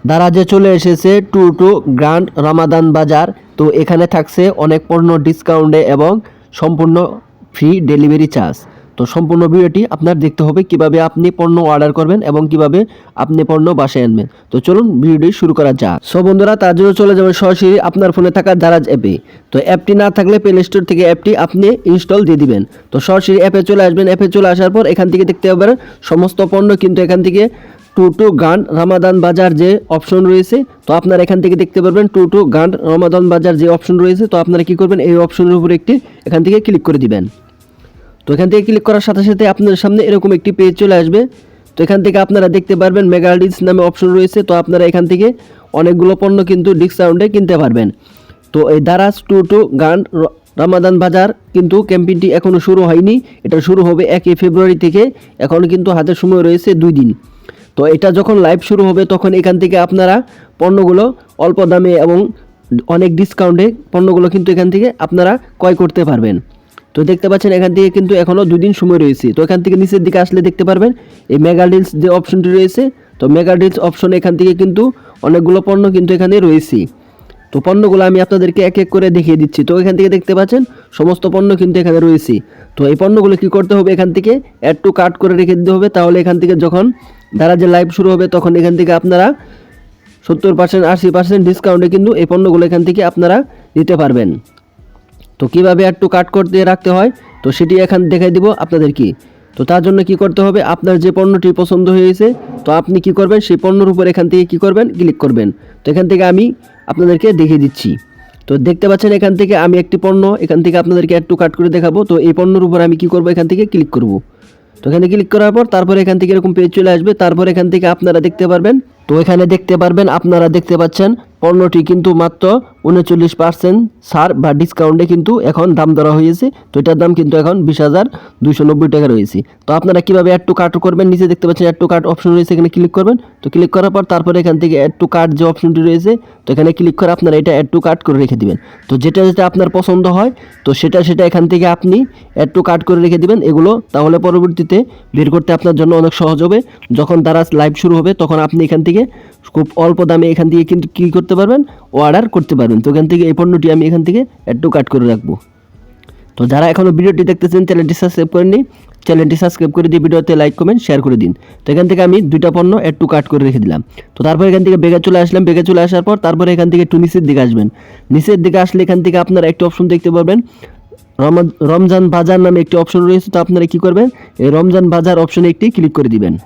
দারাজে চলে এসেছে two two grand Ramadan বাজার। তো এখানে থাকছে অনেক পণ্য ডিসকাউন্টে এবং সম্পূর্ণ ফ্রি ডেলিভারি চার্জ। তো সম্পূর্ণ ভিডিওটি আপনার দেখতে হবে কিভাবে আপনি পণ্য অর্ডার করবেন এবং কিভাবে আপনি পণ্য বাসায় আনবেন। তো চলুন ভিডিওটি শুরু করা যাক। সো বন্ধুরা, তার জন্য চলে যাবেন সরাসরি আপনার ফোনে থাকা দারাজ অ্যাপে। তো অ্যাপটি না থাকলে প্লে স্টোর থেকে অ্যাপটি আপনি ইনস্টল দিয়ে দিবেন। তো সরাসরি অ্যাপে চলে আসবেন। অ্যাপে চলে আসার পর এখান থেকে দেখতে পাবেন সমস্ত পণ্য কিন্তু এখান থেকে টু টু গ্র্যান্ড রামাদান বাজার যে অপশন রয়েছে, তো আপনারা এখান থেকে দেখতে পারবেন টু টু গ্র্যান্ড রামাদান বাজার যে অপশন রয়েছে। তো আপনারা কি করবেন, এই অপশনের উপর একটি এখান থেকে ক্লিক করে দিবেন। তো এখান থেকে ক্লিক করার সাথে সাথে আপনার সামনে এরকম একটি পেজ চলে আসবে। তো এখান থেকে আপনারা দেখতে পারবেন মেগা ডিলস নামে অপশন রয়েছে। তো আপনারা এখান থেকে অনেকগুলো পণ্য কিন্তু ডিসকাউন্টে কিনতে পারবেন। তো এই Daraz two two grand Ramadan বাজার কিন্তু ক্যাম্পেইনটি এখনও শুরু হয়নি। এটা শুরু হবে 1 ফেব্রুয়ারি থেকে। এখনও কিন্তু হাতে সময় রয়েছে 2 দিন। তো এটা যখন লাইভ শুরু হবে তখন এখান থেকে আপনারা পণ্যগুলো অল্প দামে এবং অনেক ডিসকাউন্টে পণ্যগুলো কিন্তু এখান থেকে আপনারা ক্রয় করতে পারবেন। তো দেখতে পাচ্ছেন এখান থেকে কিন্তু এখনও 2 দিন সময় রয়েছে। তো এখান থেকে নিচের দিকে আসলে দেখতে পারবেন এই মেগা ডিলস যে অপশনটি রয়েছে। তো মেগা ডিলস অপশন এখান থেকে কিন্তু অনেকগুলো পণ্য কিন্তু এখানে রয়েছে। তো পণ্যগুলো আমি আপনাদেরকে এক এক করে দেখিয়ে দিচ্ছি। তো এখান থেকে দেখতে পাচ্ছেন সমস্ত পণ্য কিন্তু এখানে রয়েছে। তো এই পণ্যগুলো কী করতে হবে, এখান থেকে অ্যাড টু কার্ট করে রেখে দিতে হবে। তাহলে এখান থেকে যখন যে লাইভ শুরু হবে তখন এখান থেকে আপনারা 70% 80% ডিসকাউন্টে কিন্তু এই পণ্যগুলো এখান থেকে আপনারা নিতে পারবেন। তো কীভাবে অ্যাড টু কার্ট করতে রাখতে হয় তো সেটি এখান দেখাই দিব আপনাদেরকে। তো তার জন্য কি করতে হবে, আপনার যে পণ্যটি পছন্দ হয়েছে তো আপনি কি করবেন, সেই পণ্যের উপর এখান থেকে কি করবেন, ক্লিক করবেন। তো এখান থেকে আমি আপনাদেরকে দেখিয়ে দিচ্ছি। তো দেখতে পাচ্ছেন এখান থেকে আমি একটি পণ্য এখান থেকে আপনাদেরকে অ্যাড টু কার্ট করে দেখাবো। তো এই পণ্যের উপর আমি কি করব, এখান থেকে ক্লিক করব। তো এখানে ক্লিক করার পর তারপরে এখান থেকে এরকম পেজ চলে আসবে। তারপর এখান থেকে আপনারা দেখতে পারবেন, তো এখানে দেখতে পারবেন আপনারা দেখতে পাচ্ছেন পণ্যটি কিন্তু মাত্র 39% ছাড় বা ডিসকাউন্টে কিন্তু এখন দাম ধরা হয়েছে। তো এটার দাম কিন্তু এখন 20,290 টাকা রয়েছে। তো আপনারা কীভাবে অ্যাড টু কার্ট করবেন, নিচে দেখতে পাচ্ছেন অ্যাড টু কার্ট অপশন রয়েছে, এখানে ক্লিক করবেন। তো ক্লিক করার পর তারপরে এখান থেকে অ্যাড টু কার্ট যে অপশনটি রয়েছে তো এখানে ক্লিক করে আপনারা এটা অ্যাড টু কার্ট করে রেখে দিবেন। তো যেটা যেটা আপনার পছন্দ হয় তো সেটা এখান থেকে আপনি অ্যাড টু কার্ট করে রেখে দিবেন এগুলো। তাহলে পরবর্তীতে বের করতে আপনার জন্য অনেক সহজ হবে। যখন দারাজ লাইভ শুরু হবে তখন আপনি এখান থেকে খুব অল্প দামে এখান থেকে কিন্তু কী করতে পারবেন, অর্ডার করতে পারবেন। তো এখান থেকে এই পণ্যটি আমি এখান থেকে অ্যাড টু কার্ট করে রাখবো। তো যারা এখনও ভিডিওটি দেখতেছেন চ্যানেলটি সাবস্ক্রাইব করেননি, চ্যানেলটি সাবস্ক্রাইব করে দিয়ে ভিডিওতে লাইক কমেন্ট শেয়ার করে দিন। তো এখান থেকে আমি 2টা পণ্য অ্যাড টু কার্ট করে রেখে দিলাম। তো তারপর এখান থেকে বেগে চলে আসলাম। বেগে চলে আসার পর তারপরে এখান থেকে একটু নিচের দিকে আসবেন। নিচের দিকে আসলে এখান থেকে আপনারা একটি অপশন দেখতে পাবেন, রমজান বাজার নামে একটি অপশন রয়েছে। তো আপনারা কী করবেন, এই রমজান বাজার অপশনে একটি ক্লিক করে দিবেন।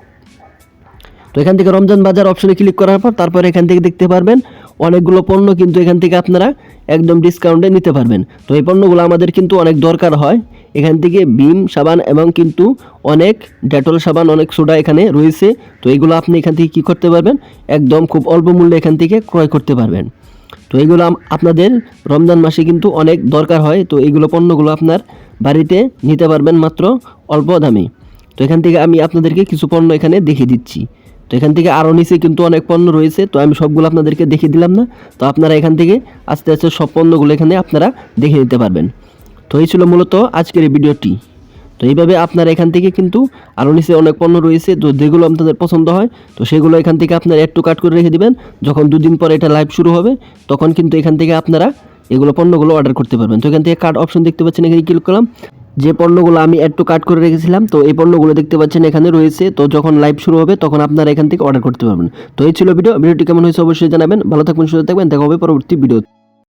তো এখান থেকে রমজান বাজার অপশনে ক্লিক করার পর তারপরে এখান থেকে দেখতে পারবেন অনেকগুলো পণ্য কিন্তু এখান থেকে আপনারা একদম ডিসকাউন্টে নিতে পারবেন। তো এই পণ্যগুলো আমাদের কিন্তু অনেক দরকার হয়। এখান থেকে ভিম সাবান এবং কিন্তু অনেক ডেটল সাবান, অনেক সোডা এখানে রয়েছে। তো এইগুলো আপনি এখান থেকে কী করতে পারবেন, একদম খুব অল্প মূল্যে এখান থেকে ক্রয় করতে পারবেন। তো এইগুলো আপনাদের রমজান মাসে কিন্তু অনেক দরকার হয়। তো এইগুলো পণ্যগুলো আপনার বাড়িতে নিতে পারবেন মাত্র অল্প দামে। তো এখান থেকে আমি আপনাদেরকে কিছু পণ্য এখানে দেখিয়ে দিচ্ছি। তো এখান থেকে আরও নিচে কিন্তু অনেক পণ্য রয়েছে। তো আমি সবগুলো আপনাদেরকে দেখিয়ে দিলাম না। তো আপনারা এখান থেকে আস্তে আস্তে সব পণ্যগুলো এখানে আপনারা দেখে নিতে পারবেন। তো এই ছিল মূলত আজকের এই ভিডিওটি। তো এইভাবে আপনারা এখান থেকে কিন্তু আরও নিচে অনেক পণ্য রয়েছে। তো যেগুলো আপনাদের পছন্দ হয় তো সেগুলো এখান থেকে আপনারা অ্যাড টু কার্ট করে রেখে দেবেন। যখন 2 দিন পরে এটা লাইভ শুরু হবে তখন কিন্তু এখান থেকে আপনারা এগুলো পণ্যগুলো অর্ডার করতে পারবেন। তো এখান থেকে কার্ড অপশন দেখতে পাচ্ছেন, এখানে ক্লিক করলাম। যে পণ্যগুলো আমি অ্যাড টু কার্ট করে রেখেছিলাম তো এই পণ্যগুলো দেখতে পাচ্ছেন এখানে রয়েছে। তো যখন লাইভ শুরু হবে তখন আপনারা এখান থেকে অর্ডার করতে পারবেন। তো এই ছিল ভিডিওটি কেমন হয়েছে অবশ্যই জানাবেন। ভালো থাকবেন, সুস্থ থাকবেন, দেখা হবে পরবর্তী ভিডিও।